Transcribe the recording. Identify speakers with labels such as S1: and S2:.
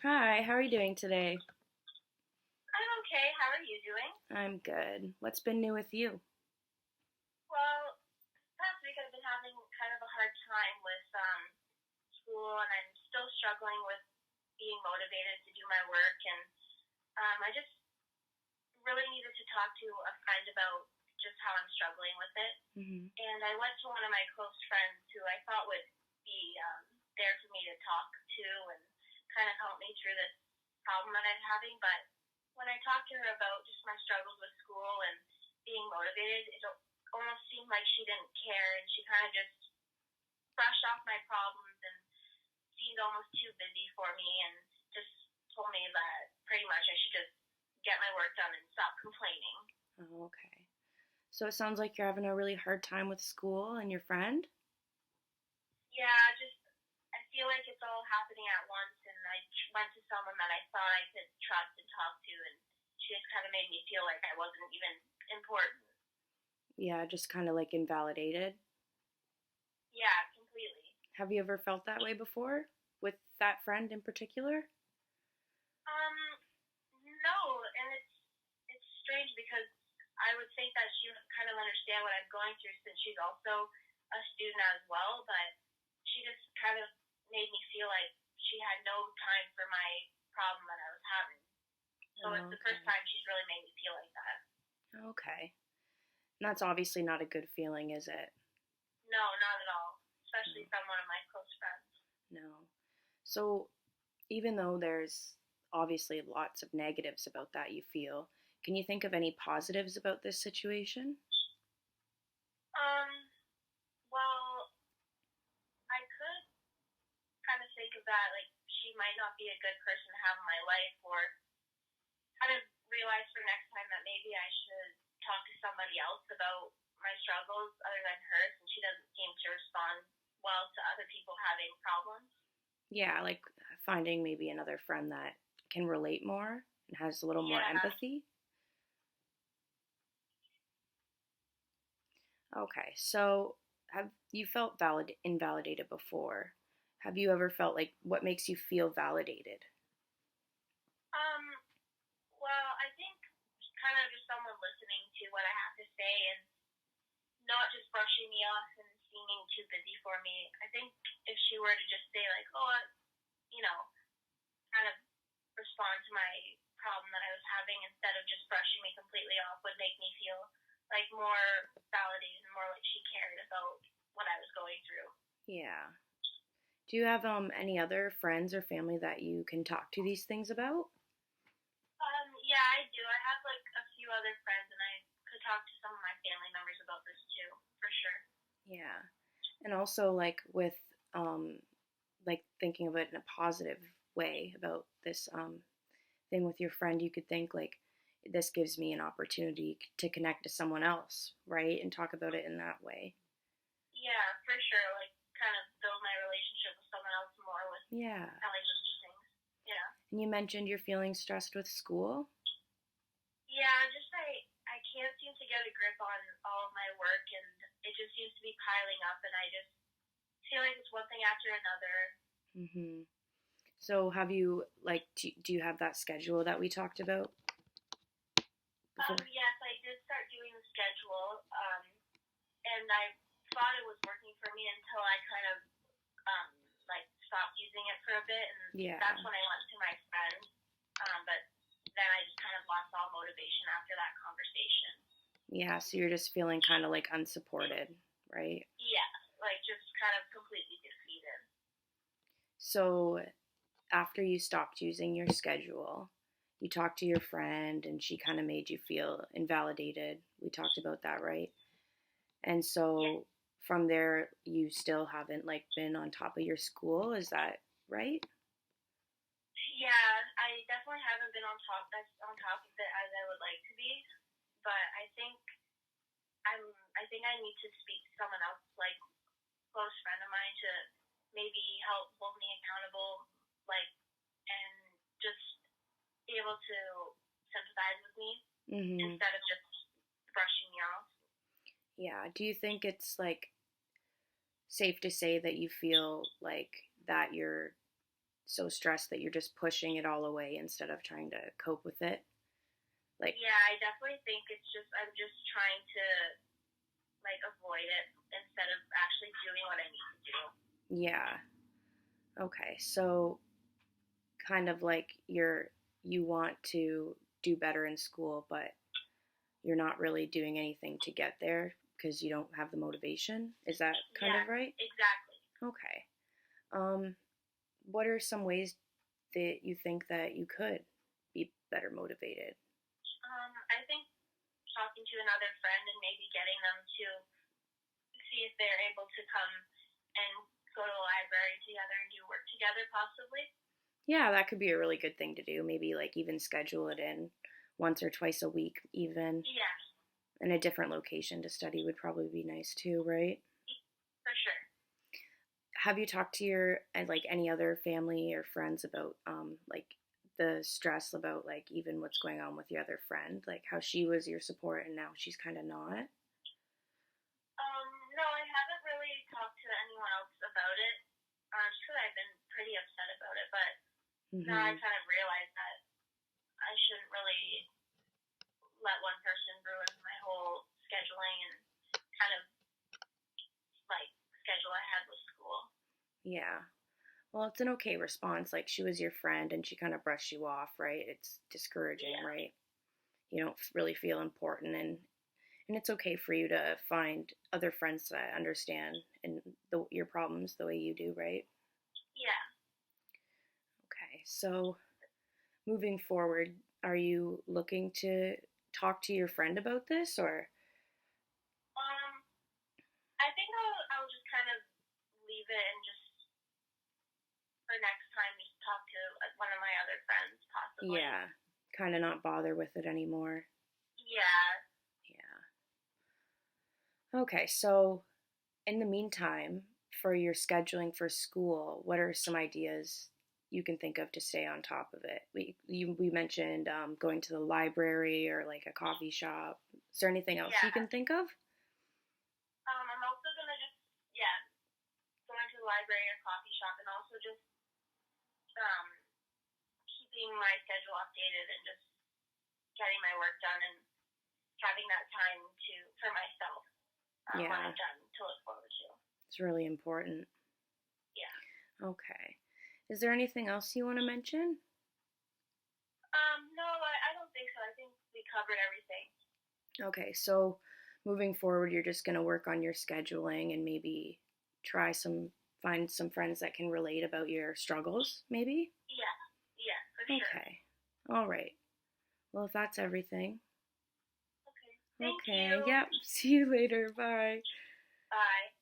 S1: Hi, how are you doing today?
S2: I'm okay. How are you doing?
S1: I'm good. What's been new with you?
S2: Well, past week I've been having kind of a hard time with school, and I'm still struggling with being motivated to do my work. And I just really needed to talk to a friend about just how I'm struggling with it.
S1: Hmm.
S2: And I went to one of my close friends who I thought would be there for me to talk to and kind of help me through this problem that I'm having. But when I talked to her about just my struggles with school and being motivated, it almost seemed like she didn't care, and she kind of just brushed off my problems and seemed almost too busy for me, and just told me that pretty much I should just get my work done and stop complaining.
S1: Oh, okay. So it sounds like you're having a really hard time with school and your friend?
S2: Yeah, just I feel like it's all happening at once, and I went to someone that I thought I could trust and talk to, and she just kind of made me feel like I wasn't even important.
S1: Yeah, just kind of like invalidated.
S2: Yeah, completely.
S1: Have you ever felt that way before with that friend in particular?
S2: Um, no, and it's strange because I would think that she would kind of understand what I'm going through since she's also a student as well, but she just kind of made me feel like she had no time for my problem that I was having. So it's the first
S1: Okay.
S2: time she's really made me feel like that.
S1: Okay. And that's obviously not a good feeling, is it?
S2: No, not at all,
S1: No.
S2: especially from one of my close friends.
S1: No. So even though there's obviously lots of negatives about that you feel, can you think of any positives about this situation?
S2: Um, well, I could kind of think of that like she might not be a good person to have in my life, or kind of realize for next time that maybe I should talk to somebody else about my struggles other than her, since she doesn't seem to respond well to other people having problems.
S1: Yeah, like finding maybe another friend that can relate more and has a little more
S2: Yeah,
S1: empathy. Okay, so have you felt invalidated before? Have you ever felt like what makes you feel validated?
S2: um, well, I think kind of just someone listening to what I have to say and not just brushing me off and seeming too busy for me. I think if she were to just say like, oh, you know, kind of respond to my problem that I was having instead of just brushing me completely off would make me feel like more validated and more like she cared about what I was going through.
S1: Yeah. Do you have any other friends or family that you can talk to these things about?
S2: Yeah, I do. I have like a few other friends, and I could talk to some of my family members about this too, for sure.
S1: Yeah. And also um like thinking of it in a positive way about this thing with your friend, you could think like this gives me an opportunity to connect to someone else, right? And talk about it in that way.
S2: Yeah, for sure. Like, kind of build my relationship with someone else more with
S1: Yeah.
S2: telling them these things. Yeah.
S1: And you mentioned you're feeling stressed with school.
S2: Yeah, just I can't seem to get a grip on all of my work, and it just seems to be piling up, and I just feel like it's one thing after another.
S1: Hmm. So have you like do you have that schedule that we talked about before?
S2: Yes, I did start doing the schedule, and I thought it was working for me until I kind of um, like stopped using it for a bit, and
S1: Yeah.
S2: that's when I went to my friend. But then I just kind of lost all motivation after that conversation.
S1: Yeah, so you're just feeling kind of like unsupported, right?
S2: Yeah, like just kind of completely defeated.
S1: So after you stopped using your schedule, you talked to your friend and she kind of made you feel invalidated. We talked about that, right? And
S2: Yeah,
S1: so from there you still haven't like been on top of your school, is that right?
S2: yeah, I definitely haven't been on top of it as I would like to be, but I'm I think I need to speak to someone else, like close friend of mine, to maybe help hold me accountable, like, and just be able to sympathize with me
S1: Mhm.
S2: instead of just brushing me off.
S1: Yeah, do you think it's like safe to say that you feel like that you're so stressed that you're just pushing it all away instead of trying to cope with it. Like,
S2: Yeah, I definitely think it's just I'm just trying to like avoid it instead of actually doing what I need to do.
S1: yeah. Okay. So kind of like you want to do better in school, but you're not really doing anything to get there because you don't have the motivation. Is that kind
S2: Yeah,
S1: of right?
S2: exactly.
S1: Okay. Um, what are some ways that you think that you could be better motivated?
S2: I think talking to another friend and maybe getting them to see if they're able to come and go to the library together and do work together, possibly.
S1: Yeah, that could be a really good thing to do. Maybe like even schedule it in once or twice a week, even
S2: Yeah,
S1: in a different location to study would probably be nice too, right?
S2: for sure.
S1: Have you talked to your like any other family or friends about like the stress about like even what's going on with your other friend, like how she was your support and now she's kind of not?
S2: No, I haven't really talked to anyone else about it. Just because I've been pretty upset about it, but now I
S1: Mhm.
S2: kind of realize that I shouldn't really let one person ruin my whole scheduling and kind of like schedule ahead with school.
S1: Yeah. Well, it's an okay response. Like she was your friend and she kind of brushed you off, right? It's discouraging,
S2: Yeah,
S1: right? You don't really feel important, and it's okay for you to find other friends that understand and your problems the way you do, right?
S2: yeah.
S1: Okay. So, moving forward, are you looking to talk to your friend about this or
S2: Um, I think I'll just kind of leave it and just for next time just talk to one of my other friends possibly.
S1: yeah, kind of not bother with it anymore?
S2: Yeah.
S1: Yeah. Okay. So, in the meantime, for your scheduling for school, what are some ideas you can think of to stay on top of it? We mentioned going to the library or like a coffee shop. Is there anything else you
S2: Yeah.
S1: can think of?
S2: I'm also gonna just yeah going to the library or coffee shop and also just um keeping my schedule updated and just getting my work done and having that time to for myself when
S1: Yeah,
S2: I'm done to look forward to.
S1: it's really important.
S2: Yeah.
S1: Okay. Is there anything else you want to mention?
S2: No, I don't think so. I think we covered everything.
S1: Okay, so moving forward, you're just going to work on your scheduling and maybe try find some friends that can relate about your struggles, maybe?
S2: Yeah. Yeah, for sure.
S1: Okay. All right. Well, if that's everything.
S2: Okay. Thank
S1: Okay.
S2: you.
S1: Yep. See you later. Bye.
S2: Bye.